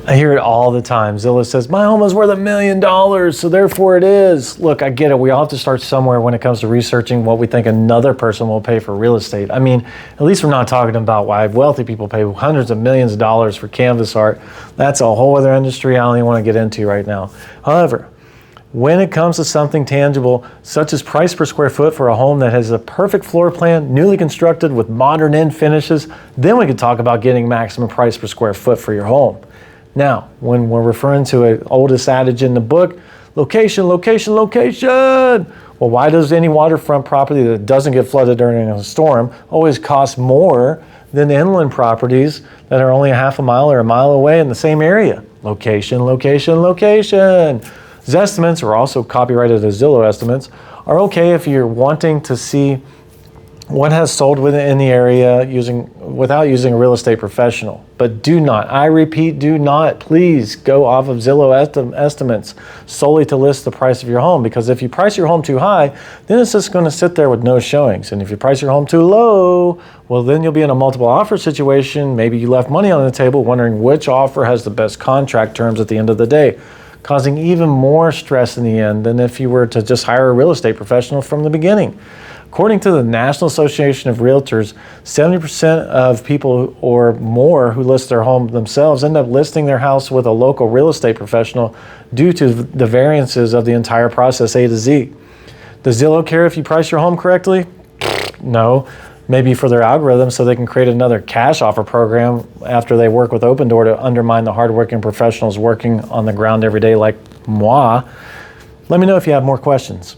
I hear it all the time. Zillow says, my home is worth $1 million, so therefore it is. Look, I get it. We all have to start somewhere when it comes to researching what we think another person will pay for real estate. I mean, at least we're not talking about why wealthy people pay hundreds of millions of dollars for canvas art. That's a whole other industry I don't even want to get into right now. However, when it comes to something tangible, such as price per square foot for a home that has a perfect floor plan, newly constructed with modern end finishes, then we can talk about getting maximum price per square foot for your home. Now, when we're referring to an oldest adage in the book, location, location, location. Well, why does any waterfront property that doesn't get flooded during a storm always cost more than inland properties that are only a half a mile or a mile away in the same area? Location, location, location. Zestimates, or also copyrighted as Zillow estimates, are okay if you're wanting to see what has sold within the area without using a real estate professional. But do not, I repeat, do not please go off of Zillow estimates solely to list the price of your home, because if you price your home too high, then it's just going to sit there with no showings. And if you price your home too low, well, then you'll be in a multiple offer situation. Maybe you left money on the table wondering which offer has the best contract terms at the end of the day, causing even more stress in the end than if you were to just hire a real estate professional from the beginning. According to the National Association of Realtors, 70% of people or more who list their home themselves end up listing their house with a local real estate professional due to the variances of the entire process A to Z. Does Zillow care if you price your home correctly? No. Maybe for their algorithm so they can create another cash offer program after they work with Open Door to undermine the hardworking professionals working on the ground every day like moi. Let me know if you have more questions.